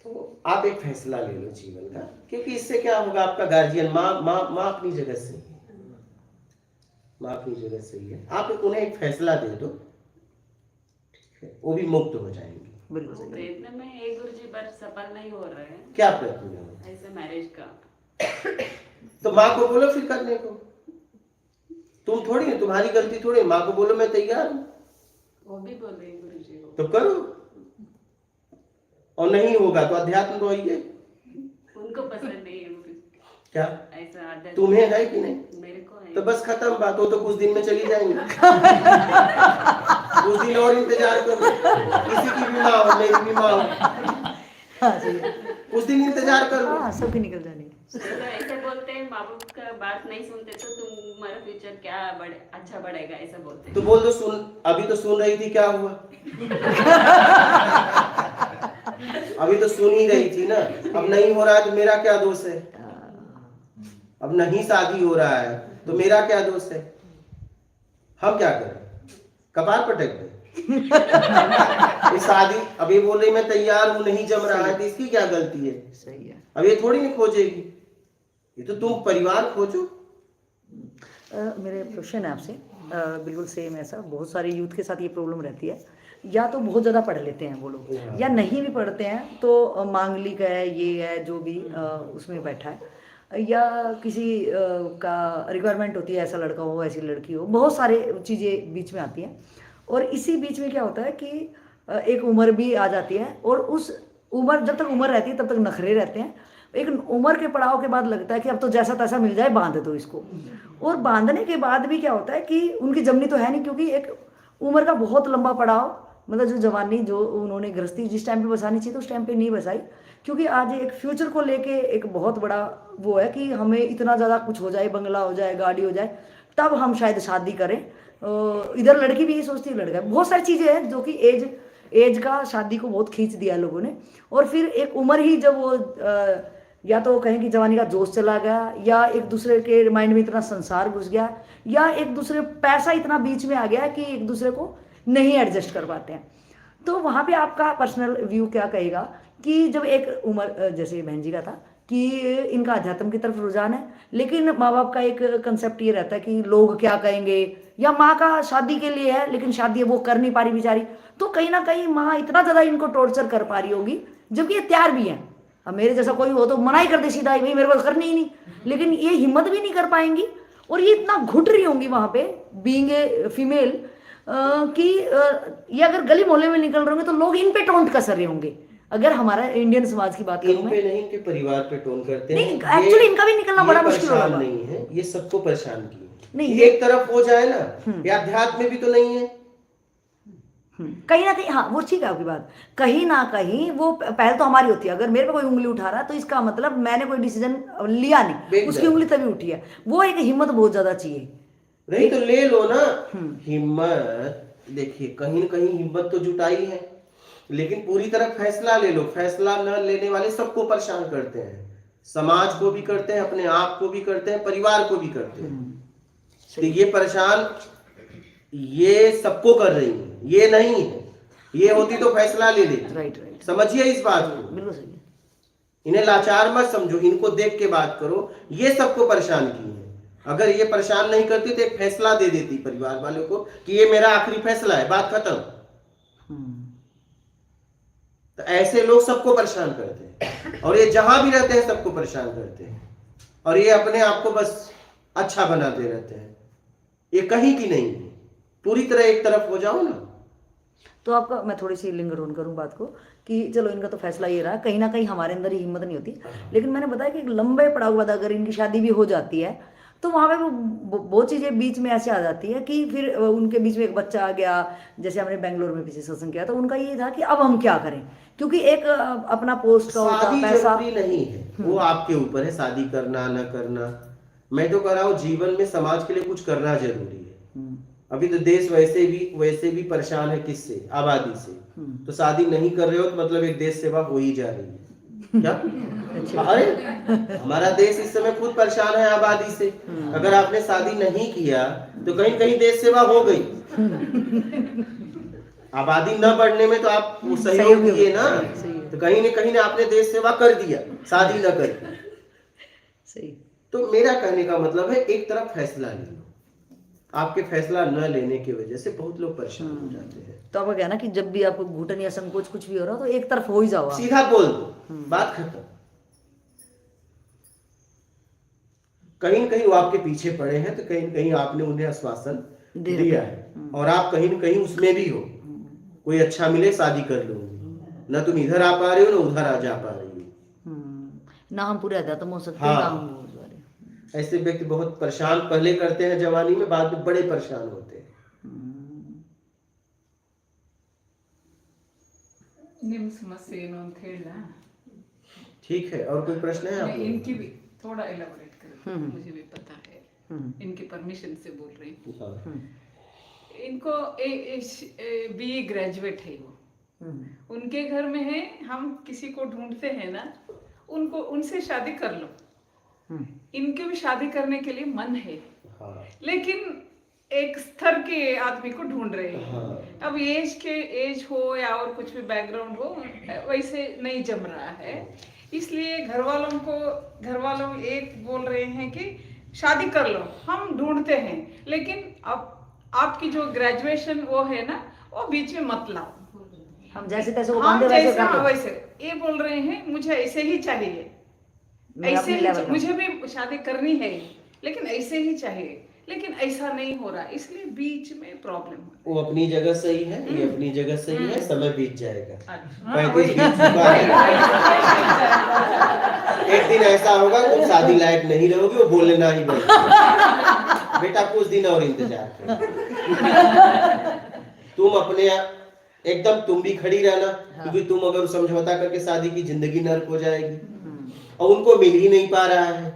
तो आप एक फैसला ले लो जीवन का, क्योंकि इससे क्या होगा, आपका गार्जियन माँ अपनी जगह सही है, माँ अपनी जगह सही है, आप उन्हें एक फैसला दे दो, ठीक है, वो भी मुक्त हो जाएंगे। बिल्कुल प्रयत्न में एक गुरुजी पर सफल नहीं हो रहे हैं। क्या प्रयत्न में? ऐसे मैरिज का। तो माँ को बोलो फिर करने को, तुम थोड़ी है, तुम्हारी गलती थोड़ी, माँ को बोलो मैं तैयार हूँ, वो भी बोल रहे हैं गुरुजी को। तो करो, और नहीं होगा तो अध्यात्म तो आइए। उनको पसंद नहीं है गुरुजी। क्या ऐसा आदत तुम्हें है कि नहीं? मेरे को है। तो बस खत्म बात, हो तो कुछ दिन में चली जाएंगे। कुछ दिन और इंतजार करो, किसी की भी माँ हो, मेरी भी माँ हो, हाँ सही है। कुछ दिन इंतजार करो। हाँ सबकी निकल जानी। तो ऐसे बोलते हैं, माँ बाप का बात नहीं सुनते तो तुम्हारा फ्यूचर क्या अच्छा बढ़ेगा, ऐसा बोलते हैं। तो बोल दो सुन, अभी तो सुन रही थी, क्या हुआ? अभी तो सुन ही रही थी ना, अब नहीं हो रहा है तो मेरा क्या दोष है? अब नहीं शादी हो रहा है तो मेरा क्या दोष है? हम क्या करें, कपार पटक दें? ये शादी, अब ये बोल रही मैं तैयार हूं, नहीं जम रहा है, तो इसकी क्या गलती है? सही है। अब ये थोड़ी नहीं खोजेगी, ये तो तुम परिवार खोजो। मेरे क्वेश्चन है आपसे, बिल्कुल सेम ऐसा, बहुत सारे यूथ के साथ ये प्रॉब्लम रहती है, या तो बहुत ज़्यादा पढ़ लेते हैं वो लोग, या नहीं भी पढ़ते हैं तो मांगलिक है, ये है जो भी उसमें बैठा है, या किसी का रिक्वायरमेंट होती है, ऐसा लड़का हो ऐसी लड़की हो, बहुत सारे चीज़ें बीच में आती हैं, और इसी बीच में क्या होता है कि एक उम्र भी आ जाती है, और उस उम्र, जब तक उम्र रहती है तब तक नखरे रहते हैं, एक उम्र के पड़ाव के बाद लगता है कि अब तो जैसा तैसा मिल जाए, बांध दो इसको, और बांधने के बाद भी क्या होता है कि उनकी जमनी तो है नहीं, क्योंकि एक उम्र का बहुत लंबा पड़ाव, मतलब जो जवानी जो उन्होंने गृहस्थी जिस टाइम पे बसानी चाहिए तो उस टाइम पे नहीं बसाई, क्योंकि आज एक फ्यूचर को लेके एक बहुत बड़ा वो है कि हमें इतना ज़्यादा कुछ हो जाए, बंगला हो जाए, गाड़ी हो जाए, तब हम शायद शादी करें। इधर लड़की भी ये सोचती है, लड़का, बहुत सारी चीज़ें हैं जो कि एज का शादी को बहुत खींच दिया लोगों ने, और फिर एक उम्र ही जब वो या तो कहें कि जवानी का जोश चला गया, या एक दूसरे के माइंड में इतना संसार घुस गया, या एक दूसरे पैसा इतना बीच में आ गया कि एक दूसरे को नहीं एडजस्ट कर पाते हैं। तो वहाँ पे आपका पर्सनल व्यू क्या कहेगा कि जब एक उम्र, जैसे बहन जी का था कि इनका अध्यात्म की तरफ रुझान है, लेकिन माँ बाप का एक कंसेप्ट ये रहता है कि लोग क्या कहेंगे, या माँ का शादी के लिए है लेकिन शादी वो कर नहीं पा रही बेचारी, तो कहीं ना कहीं माँ इतना ज़्यादा इनको टॉर्चर कर पा रही होगी, जबकि ये तैयार भी हैं। अब मेरे जैसा कोई हो तो मना ही कर दे सीधा, भाई मेरे को करनी ही नहीं, लेकिन ये हिम्मत भी नहीं कर पाएंगी, और ये इतना घुट रही होंगी वहाँ पे बीइंग ए फीमेल कि ये अगर गली मोहल्ले में निकल रहे होंगे तो लोग इन पे टोंट कस रहे होंगे। अगर हमारा इंडियन समाज की बात करूं इन मैं, पे नहीं, इनके परिवार पे टोन करते हैं। नहीं एक्चुअली इनका भी निकलना बड़ा मुश्किल होगा। नहीं है, ये सबको परेशान किए नहीं, ये एक तरफ हो जाए ना, ये अध्यात्म में भी तो नहीं है। कहीं ना कहीं, हाँ वो ठीक है आपकी बात, कहीं ना कहीं वो पहल तो हमारी होती है। अगर मेरे पे कोई उंगली उठा रहा है तो इसका मतलब मैंने कोई डिसीजन लिया नहीं, उसकी उंगली तभी उठी है। वो एक हिम्मत बहुत ज्यादा चाहिए। नहीं तो ले लो ना हिम्मत। देखिए कहीं ना कहीं हिम्मत तो जुटाई है, लेकिन पूरी तरह फैसला ले लो। फैसला न लेने वाले सबको परेशान करते हैं, समाज को भी करते हैं, अपने आप को भी करते हैं, परिवार को भी करते हैं। तो ये परेशान ये सबको कर रही है, ये नहीं है। ये होती तो फैसला ले लेती। राइट, समझिए इस बात को, बिल्कुल सही है। इन्हें लाचार मत समझो, इनको देख के बात करो। ये सबको परेशान की है। अगर ये परेशान नहीं करती तो एक फैसला दे देती परिवार वालों को कि ये मेरा आखिरी फैसला है, बात खत्म। तो ऐसे लोग सबको परेशान करते हैं, और ये जहां भी रहते हैं सबको परेशान करते हैं, और ये अपने आप को बस अच्छा बनाते रहते हैं। ये कहीं की नहीं है, पूरी तरह एक तरफ हो जाओ ना। तो आपका, मैं थोड़ी सी लिंगर ऑन करूं बात को कि चलो इनका तो फैसला ये रहा, कहीं ना कहीं हमारे अंदर ही हिम्मत नहीं होती। लेकिन मैंने बताया कि लंबे पड़ाव के बाद अगर इनकी शादी भी हो जाती है तो वहाँ पे वो बहुत चीज़ें बीच में ऐसे आ जाती है कि फिर उनके बीच में एक बच्चा आ गया। जैसे हमने बेंगलोर में पीछे सत्संग किया तो उनका ये था कि अब हम क्या करें, क्योंकि एक अपना पोस्ट का होता पैसा नहीं है, वो आपके ऊपर है शादी करना ना करना। मैं तो कह रहा हूँ जीवन में समाज के लिए कुछ करना जरूरी है। अभी तो देश वैसे भी परेशान है, किससे? आबादी से। तो शादी नहीं कर रहे हो तो मतलब एक देश सेवा हो ही जा रही है क्या? अरे हमारा देश इस समय खुद परेशान है आबादी से। अगर आपने शादी नहीं किया तो कहीं कहीं देश सेवा हो गई। आबादी न बढ़ने में तो आप सहयोग दिए ना। तो कहीं न कहीं आपने देश सेवा कर दिया, शादी न करके। सही। तो मेरा कहने का मतलब है एक तरफ फैसला ले लो। आपके फैसला न लेने की वजह से बहुत लोग परेशान हो जाते हैं। तो आपका कहना कि जब भी आपको घुटन या संकोच कुछ भी हो रहा हो तो एक तरफ हो ही जाओ आप। सीधा बोल दो, बात खत्म। कहीं न कहीं वो आपके पीछे पड़े हैं तो कहीं न कहीं आपने उन्हें आश्वासन दिया है और आप कहीं न कहीं उसमें भी हो। कोई अच्छा मिले शादी कर लूंगी, न तुम इधर आ पा रहे हो न उधर आ जा पा रही हो। ना हम पूरे अध्यात्म हो सकते हाँ। ना हम वो वाले। ऐसे व्यक्ति बहुत परेशान पहले करते हैं जवानी में, बाद में बड़े परेशान होते हैं। ನಿಮ್ಮ ಸಮಸ್ಯೆ ಏನು ಅಂತ ಹೇಳ ठीक है, और कोई प्रश्न है आप लोगों इनकी को? भी थोड़ा एलाबोरेट कर, मुझे भी पता है, इनकी परमिशन से बोल रही हूँ। हाँ। इनको बीए ग्रेजुएट है वो, उनके घर में है, हम किसी को ढूंढते हैं ना, उनको उनसे शादी कर लो। इनके भी शादी करने के लिए मन है, हाँ। लेकिन एक स्तर के आदमी को ढूंढ रहे हैं। हाँ। अब एज हो या और कुछ भी बैकग्राउंड हो, वैसे नहीं जम रहा है, इसलिए घर वालों एक बोल रहे हैं कि शादी कर लो, हम ढूंढते हैं, लेकिन अब आपकी जो ग्रेजुएशन वो है ना, वो बीच में मत लाओ। हम जैसे तैसे वो हम बांधे वैसे जैसा कर दो। वैसे ये बोल रहे हैं, मुझे ऐसे ही चाहिए, मैं ऐसे अपने ही level का। मुझे भी शादी करनी है, लेकिन ऐसे ही चाहिए, लेकिन ऐसा नहीं हो रहा, इसलिए बीच में प्रॉब्लम हो वो अपनी जगह सही है, ये अपनी जगह सही है, समय बीत जाएगा। हाँ, 35 बीत चुका है। एक दिन ऐसा होगा तुम शादी लायक नहीं रहोगी, वो बोलना ही बंद। बेटा कुछ दिन और इंतजार करो। तुम अपने एकदम तुम भी खड़ी रहना, क्योंकि तुम अगर समझौता करके शादी की जिंदगी नर्क हो जाएगी और उनको मिल ही नहीं पा रहा है,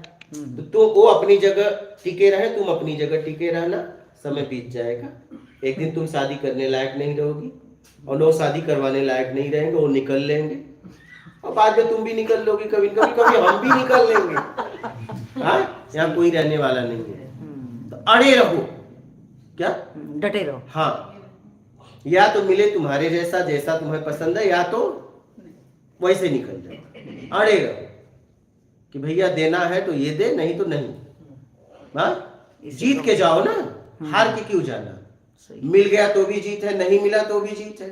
तो वो अपनी जगह टिके रहे, तुम अपनी जगह टिके रहना, समय बीत जाएगा। एक दिन तुम शादी करने लायक नहीं रहोगी और लोग शादी करवाने लायक नहीं रहेंगे, वो निकल लेंगे और बाद में तुम भी निकल लोगी, कभी कभी हम भी निकल लेंगे। हाँ, यहाँ कोई रहने वाला नहीं है, तो अड़े रहो। क्या? डटे रहो। हाँ, या तो मिले तुम्हारे जैसा, जैसा तुम्हें पसंद है, या तो वैसे निकल जाओ। अड़े रहो कि भैया देना है तो ये दे, नहीं तो नहीं। हाँ, जीत के जाओ ना, हार के क्यों जाना? मिल गया तो भी जीत है, नहीं मिला तो भी जीत है।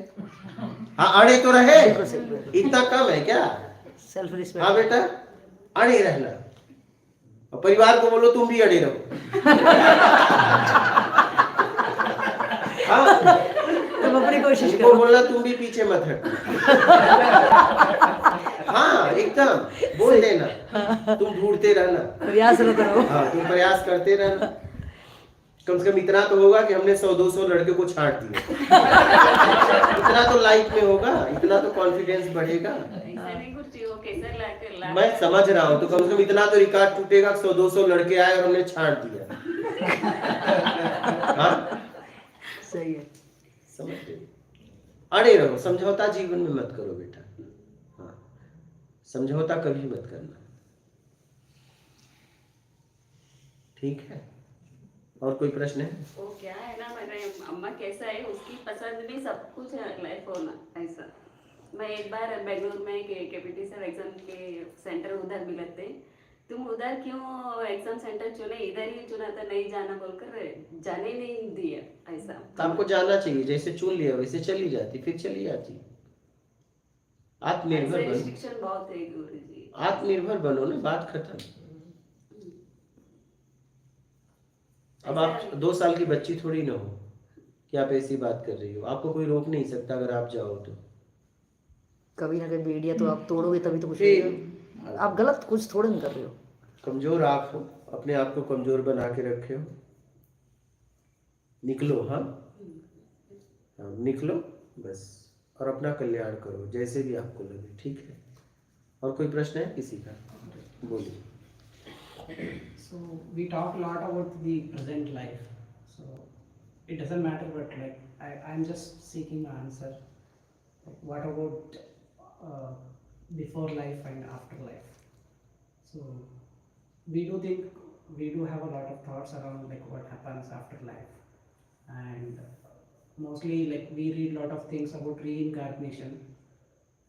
हाँ, अड़े तो रहे, इतना कम है क्या? Self respect. हाँ बेटा, अड़े रहना और परिवार को बोलो तुम भी अड़े रहो। हाँ, तुम अपनी कोशिश उनको करो। बोलना तुम भी पीछे मत हटो। हाँ, एकदम बोल देना, तुम ढूंढते रहना। प्रयासरत रहो। हाँ, तुम प्रयास करते रहना। कम से कम इतना तो होगा कि हमने 100-200 लड़के को छांट दिया। इतना तो लाइफ में होगा, इतना तो कॉन्फिडेंस बढ़ेगा। ऐसा नहीं कुछ वो कैसा ला मैं समझ रहा हूँ, तो कम से कम इतना तो रिकॉर्ड टूटेगा, 100-200 लड़के आए और हमने छांट दिया। हाँ, सही है। समझते? अड़े रहो, समझौता जीवन में मत करो बेटा। हाँ, समझौता कभी मत करना। ठीक है, और कोई प्रश्न है? वो क्या है ना, मेरे अम्मा कैसा है, उसकी पसंद में सब कुछ लाइफ होना ऐसा। मैं एक बार बेंगलुरु में केपीटी सर एग्जाम के सेंटर उधर मिले थे, तुम उधर क्यों एग्जाम सेंटर चुने, इधर ही चुना था, नहीं जाना बोलकर जाने नहीं दिया ऐसा। तो आपको जाना चाहिए, जैसे चुन लिया वैसे चली जाती, फिर चली जाती। आत्मनिर्भर बनो, रिस्ट्रिक्शन बहुत है गुरुजी। आत्मनिर्भर बनो ना, बात खत्म। अब आप 2 साल की बच्ची थोड़ी ना हो कि आप ऐसी बात कर रही हो। आपको कोई रोक नहीं सकता अगर आप जाओ तो। कभी ना कभी बेड़िया तो आप तोड़ोगे तभी तो कुछ फिर- होगा। आप गलत कुछ थोड़े नहीं कर रहे हो। कमजोर आप हो, अपने आप को कमजोर बना के रखे हो। निकलो। हाँ, हाँ, निकलो बस, और अपना कल्याण करो जैसे भी आपको लगे। ठीक है, और कोई प्रश्न है किसी का? बोलिए। So we talk a lot about the present life. So it doesn't matter, but like I'm just seeking an answer. Like, what about before life and after life? So we do have a lot of thoughts around like what happens after life, and mostly like we read a lot of things about reincarnation,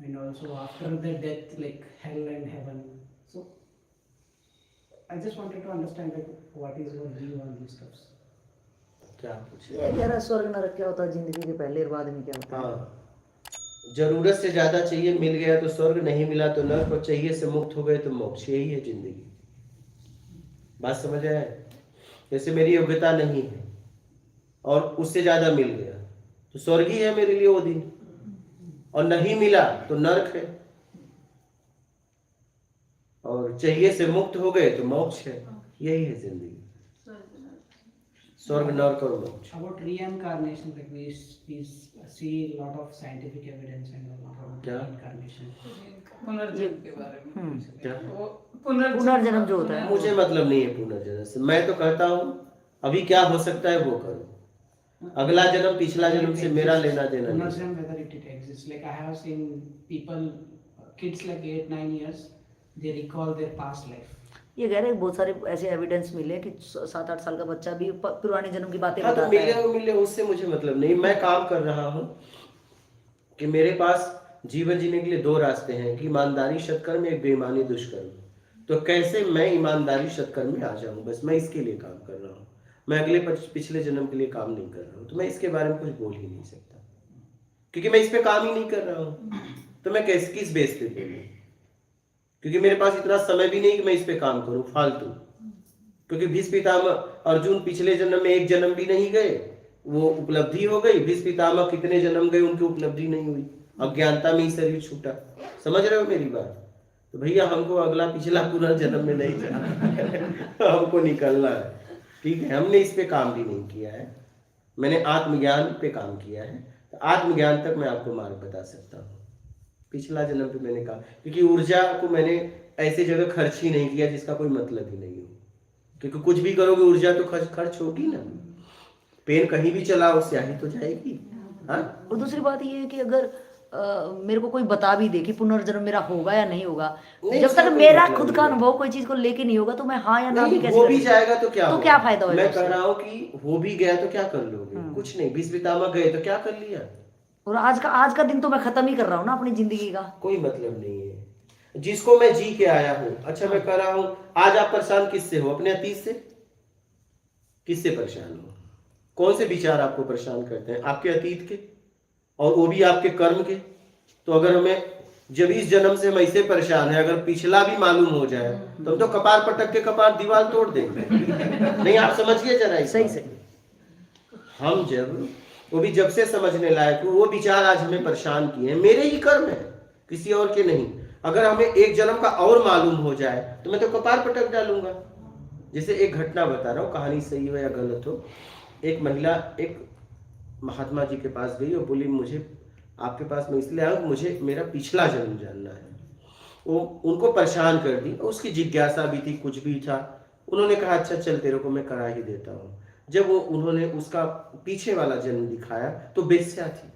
and also after the death, like hell and heaven. So I just wanted to understand like what is your view on these stuffs. क्या पूछे? ये कह रहा स्वर्ग नरक क्या होता है, जिंदगी के पहले और बाद में क्या होता है। हाँ, जरूरत से ज्यादा चाहिए, मिल गया तो स्वर्ग, नहीं मिला तो नरक, और चाहिए से मुक्त हो गए तो मोक्ष। यही है जिंदगी। बात समझ आए? जैसे मेरी योग्यता नहीं है और उससे ज्यादा मिल गया तो स्वर्ग ही है मेरे लिए वो दिन, और नहीं मिला तो नरक है, और चाहिए से मुक्त हो गए तो मोक्ष है। यही है जिंदगी, स्वर्ग नरक और मोक्ष। About reincarnation, like we see a lot of scientific evidence and a lot of क्या? reincarnation. पुनर्जन्म के बारे में क्या? वो पुनर्जन्म जो होता है मुझे मतलब नहीं है पुनर्जन्म से। मैं तो कहता हूँ अभी क्या हो सकता है वो करो, अगला जन्म पिछला जन्म से मेरा लेना देना नहीं। Punarjanam, whether it exists. Like I have seen people, kids like 8-9 years, they recall their past life. ये कह रहे हैं बहुत सारे ऐसे एविडेंस मिले कि 7-8 साल का बच्चा भी पुराने जन्म की बातें हाँ, तो बताता है। मिले उससे मुझे मतलब नहीं। मैं काम कर रहा हूँ कि मेरे पास जीवन जीने के लिए दो रास्ते हैं, कि ईमानदारी सत्कर्म, एक बेईमानी दुष्कर्म। तो कैसे मैं ईमानदारी सत्कर्म में आ जाऊं, बस मैं इसके लिए काम कर रहा हूँ। मैं अगले पिछले जन्म के लिए काम नहीं कर रहा हूँ, तो मैं इसके बारे में कुछ बोल ही नहीं सकता, क्योंकि मैं इस पे काम ही नहीं कर रहा हूँ। तो मैं किस बेस पे बोलूँ, क्योंकि मेरे पास इतना समय भी नहीं कि मैं इस पे काम करूं फालतू। क्योंकि भीष्म पितामह अर्जुन पिछले जन्म में एक जन्म भी नहीं गए, वो उपलब्धि हो गई। भीष्म पितामह कितने जन्म गए, उनकी उपलब्धि नहीं हुई, अज्ञानता में ही शरीर छूटा। समझ रहे हो मेरी बात? तो भैया हमको अगला पिछला पुनर्जन्म में नहीं जाना हमको निकलना है, ठीक है। हमने इस पे काम भी नहीं किया है, मैंने आत्मज्ञान पे काम किया है। तो आत्मज्ञान तक मैं आपको मार्ग बता सकता हूँ। पिछला जन्म पे मैंने कहा, क्योंकि ऊर्जा को मैंने ऐसी जगह खर्च ही नहीं किया जिसका कोई मतलब ही नहीं हो। क्योंकि कुछ भी करोगे ऊर्जा तो खर्च होगी ना। पेन कहीं भी चलाओ, स्याही तो जाएगी। हाँ, और दूसरी बात ये है कि अगर मेरे को कोई बता भी दे कि पुनर्जन्म मेरा होगा या नहीं होगा, नहीं, जब उसका तक कोई मेरा मतलब खुद नहीं का है। अनुभव कोई चीज को लेके नहीं होगा तो मैं हाँ या ना भी नहीं, कैसे हो कर भी सकता? जाएगा तो क्या तो होगा? क्या फायदा होगा मैं उससे? कह रहा हूँ कि हो भी गया तो क्या कर लोगे? कुछ नहीं। भीष्म पितामह गए तो क्या कर लिया? और आज का दिन तो मैं खत्म ही कर रहा हूँ ना अपनी जिंदगी का। कोई मतलब नहीं है। जिसको मैं जी के आया हूँ। अच्छा, मैं कह रहा हूँ आज आप परेशान किससे हो? अपने अतीत से। किससे परेशान हो? कौन से विचार आपको परेशान करते हैं? आपके अतीत के, और वो भी आपके कर्म के। तो अगर हमें जब इस जन्म से हम ऐसे परेशान है, अगर पिछला भी मालूम हो जाए तो हम तो कपार पटक के कपार दीवार तोड़ देंगे। नहीं, आप समझिए जरा इस सही बात से। को। हम जब वो भी जब से समझने लायक, वो विचार आज हमें परेशान किए हैं, मेरे ही कर्म है, किसी और के नहीं। अगर हमें एक जन्म का और मालूम हो जाए तो मैं तो कपार पटक डालूंगा। जैसे एक घटना बता रहा हूँ, कहानी सही हो या गलत हो। एक महिला एक महात्मा जी के पास गई और बोली, मुझे आपके पास मैं इसलिए आया, मुझे मेरा पिछला जन्म जानना है। वो उनको परेशान कर दी, उसकी जिज्ञासा भी थी, कुछ भी था। उन्होंने कहा अच्छा चल तेरे को मैं करा ही देता हूँ। जब वो उन्होंने उसका पीछे वाला जन्म दिखाया तो बेस्या थी,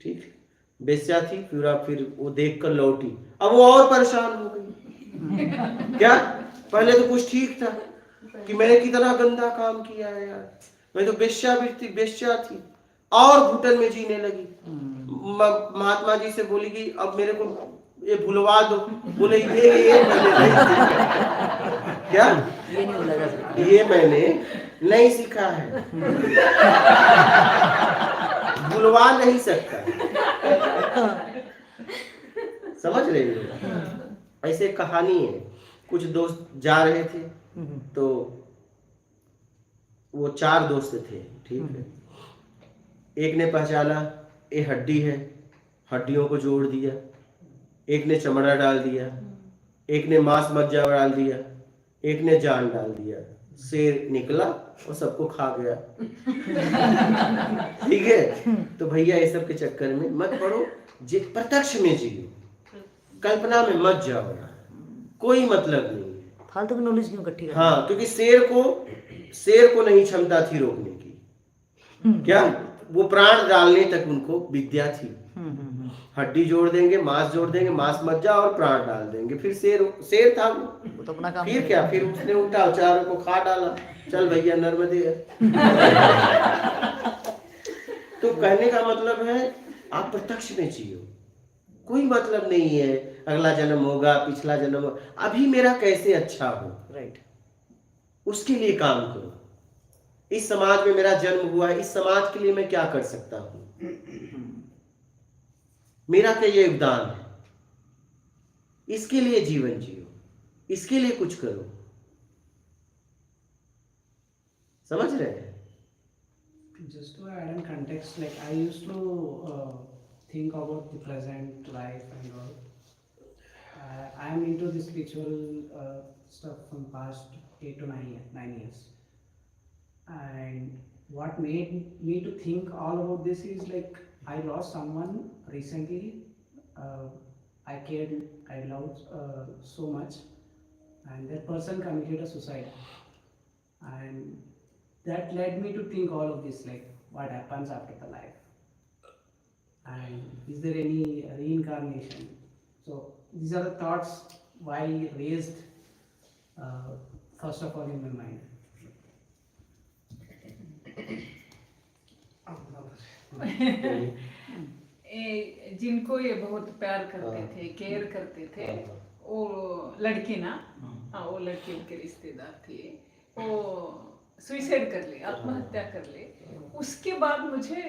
ठीक, बेस्या थी। फिर वो देख कर लौटी, अब वो और परेशान हो गई। क्या पहले तो कुछ ठीक था कि मैंने कितना गंदा काम किया है यार, मैं तो बेस्या थी, और घुटन में जीने लगी। महात्मा जी से बोली कि अब मेरे को ये भुलवा दो। बोले ये मैंने नहीं सीखा। क्या? ये नहीं बोला जा सकता। ये मैंने नहीं सीखा है, भुलवा नहीं सकता। समझ रहे हो? ऐसे कहानी है। कुछ दोस्त जा रहे थे, तो वो 4 दोस्त थे, ठीक है। एक ने पहचाना ये हड्डी है, हड्डियों को जोड़ दिया। एक ने चमड़ा डाल दिया, एक ने मांस मज्जा डाल दिया, एक ने जान डाल दिया। शेर निकला और सबको खा गया। ठीक है। तो भैया ये सब के चक्कर में मत पड़ो, प्रत्यक्ष में जियो, कल्पना में मत जाओ, कोई मतलब नहीं है। फालतू की नॉलेज क्यों इकट्ठी करनी? हाँ, क्योंकि शेर को नहीं क्षमता थी रोकने की। क्या? वो प्राण डालने तक उनको विद्या थी। हड्डी जोड़ देंगे, मांस जोड़ देंगे, मांस मज्जा और प्राण डाल देंगे। फिर शेर था वो तो अपना काम फिर क्या? फिर उसने उल्टा 4 को खा डाला। चल भैया नर्मदे है। तो कहने का मतलब है आप प्रत्यक्ष में जियो, कोई मतलब नहीं है अगला जन्म होगा, पिछला जन्म होगा, अभी मेरा कैसे अच्छा हो, राइट। उसके लिए काम करो। इस समाज में मेरा जन्म हुआ है, इस समाज के लिए मैं क्या कर सकता हूं, मेरा क्या योगदान है, इसके लिए जीवन जियो, इसके लिए कुछ करो। समझ रहे हैं? Just to add in context, like I used to think about the present life and all. I am into the spiritual stuff from past 8 to 9 years. And what made me to think all about this is like I lost someone recently. I cared, I loved so much, and that person committed a suicide. And that led me to think all of this, like what happens after the life, and is there any reincarnation. So these are the thoughts why raised first of all in my mind. जिनको ये बहुत प्यार करते हाँ। थे, care करते थे, हाँ। वो लड़की ना, हाँ वो लड़की उनके रिश्तेदार थे, वो सुइसाइड कर ले, आत्महत्या कर ले। उसके बाद मुझे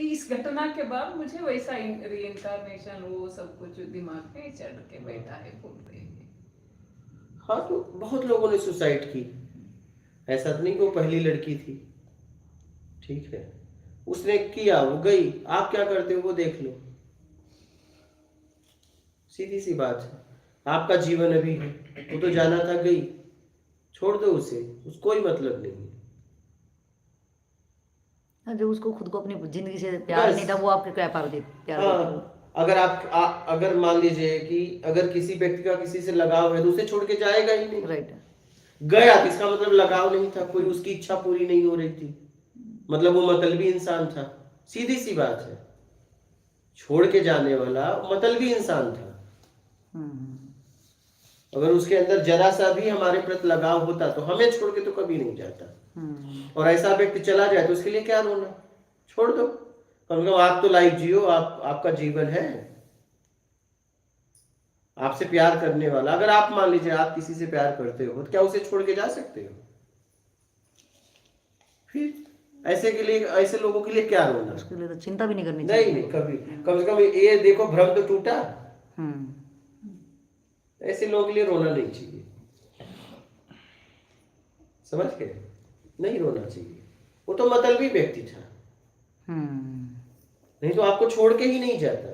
इस घटना के बाद मुझे वैसा रीइंकारनेशन वो सब कुछ दिमाग में चढ़ के बैठा है, बोलते हैं। हाँ, तो बहुत लोगों ने सुसाइड की, ऐसा तो नहीं कि वो पहली लड़की थी, ठीक है, उसने किया, वो गई, आप क्या करते हो वो देख लो। सीधी सी बात है, आपका जीवन अभी है, वो तो जाना था, गई, छोड़ दो उसे, उसको कोई मतलब नहीं है। जो उसको खुद को अपनी जिंदगी से प्यार बस। नहीं था, वो आपके क्या प्यार देते हाँ, अगर अगर मान लीजिए कि अगर किसी व्यक्ति का किसी से लगाव है तो उसे छोड़ के जाएगा ही नहीं। राइट। गया तो इसका मतलब लगाव नहीं था, कोई उसकी इच्छा पूरी नहीं हो रही थी, मतलब वो मतलबी इंसान था। सीधी सी बात है, छोड़ के जाने वाला मतलबी इंसान था। अगर उसके अंदर जरा सा भी हमारे प्रति लगाव होता तो हमें छोड़ के तो कभी नहीं जाता। और ऐसा व्यक्ति चला जाए तो उसके लिए क्या रोना, छोड़ दो, कम से कम आप तो लाइफ जियो, आपका जीवन है, आपसे प्यार करने वाला। अगर आप मान लीजिए आप किसी से प्यार करते हो तो क्या उसे छोड़ के जा सकते हो? फिर ऐसे लोगों के लिए क्या रोना? उसके लिए तो चिंता भी नहीं करनी नहीं, कभी, कम से कम ये देखो भ्रम तो टूटा। ऐसे लोगों के लिए रोना नहीं चाहिए, समझ गए? नहीं रोना चाहिए, वो तो मतलबी व्यक्ति था, नहीं तो आपको छोड़ के ही नहीं जाता।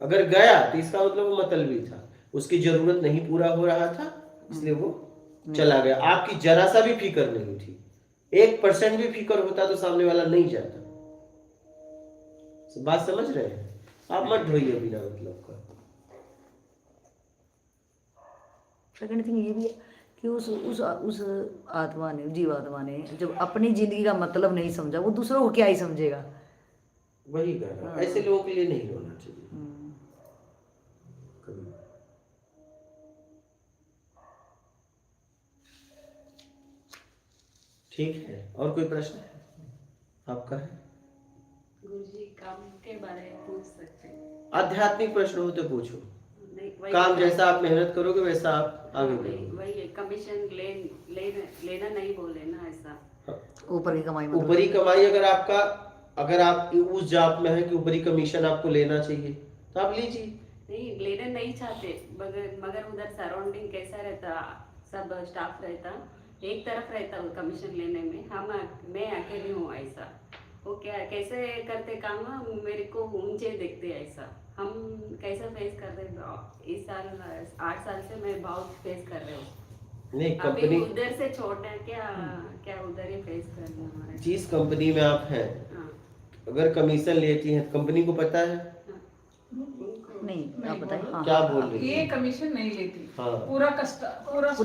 अगर गया तो इसका मतलब वो मतलबी था, उसकी जरूरत नहीं पूरा हो रहा था, इसलिए वो चला गया। आपकी जरा सा भी फिक्र नहीं थी, 1% भी फिक्र होता तो सामने वाला नहीं जाता। बात समझ रहे हैं? आप मत ढोइए बिना मतलब का। सेकंड थिंग ये भी है कि उस आत्मा ने, जीवात्मा ने जब अपनी जिंदगी का मतलब नहीं समझा, वो दूसरों को क्या ही समझेगा। वही कह रहा, ऐसे लोगों के लिए नहीं रोना चाहिए कभी। ठीक है, और कोई प्रश्न आपका है? गुरुजी काम के बारे में पूछ सकते हैं? आध्यात्मिक प्रश्न हो तो पूछो। नहीं, काम जैसा आप मेहनत करोगे वैसा आप आगे बढ़ोगे। वही कमीशन लेना नहीं बोले ना, ऐसा ऊपर की कमाई मतलब ऊपरी कमाई अगर आप उस जॉब में है कि ऊपरी कमीशन आपको लेना चाहिए तो आप लीजिए। नहीं, लेना नहीं चाहते, मगर उधर सराउंडिंग कैसा रहता, सब स्टाफ रहता, एक तरफ रहता वो कमीशन लेने में, मैं अकेली हूँ ऐसा। वो क्या कैसे करते काम, मेरे को ऊंचे देखते ऐसा। हम कैसे फेस कर रहे, इस साल 8 साल से मैं बहुत फेस कर रही हूँ। नहीं, अभी कंपनी उधर से छोड़ना है क्या उधर ही फेस करना हमारे। जिस कंपनी में आप हैं, हाँ, अगर कमीशन लेती हैं कंपनी को पता है? नहीं, आप बताएं। हाँ, क्या बोल रही ये है? कमीशन नहीं लेती, हाँ। पूरा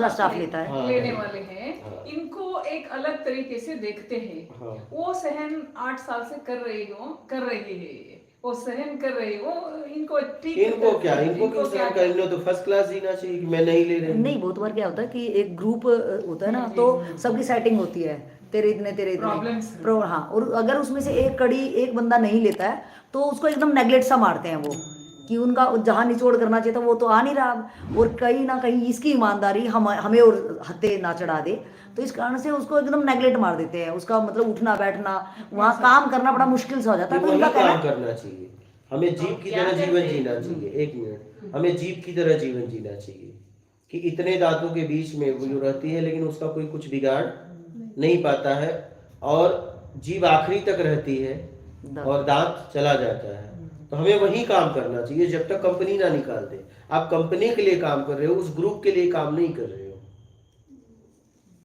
स्टाफ लेता है। हाँ। लेने वाले हैं। हाँ। इनको एक अलग तरीके से देखते हैं। हाँ। वो सहन 8 साल से कर रही है, वो सहन कर रही है, वो इनको ठीक इनको क्यों सहन करना, तो फर्स्ट क्लास जीना चाहिए कि मैं नहीं ले रही। नहीं, बहुत बार क्या होता है कि एक ग्रुप होता है ना, तो सबकी सेटिंग होती है, तेरे इतने Problems है। हाँ, और अगर उसमें से एक कड़ी एक बंदा नहीं लेता है तो उसको एकदम नेगलेक्ट सा मारते हैं वो, कि उनका जहाँ निचोड़ करना चाहिए था वो तो आ नहीं रहा अब, और कहीं ना कहीं इसकी ईमानदारी हमें और हत्ते ना चढ़ा दे, तो इस कारण से उसको एकदम नेगलेक्ट मार देते हैं, उसका मतलब उठना बैठना वहाँ काम करना बड़ा मुश्किल सा हो जाता है। तो वही इनका कहना काम करना चाहिए, हमें जीप की तरह जीवन जीना चाहिए। एक मिनट, हमें जीप की तरह जीवन जीना चाहिए कि इतने दांतों के बीच में वो जो रहती है लेकिन उसका कोई कुछ बिगाड़ नहीं पाता है, और जीभ आखिरी तक रहती है और दांत चला जाता है। तो हमें वही काम करना चाहिए जब तक कंपनी ना निकाल दे। आप कंपनी के लिए काम कर रहे हो, उस ग्रुप के लिए काम नहीं कर रहे हो।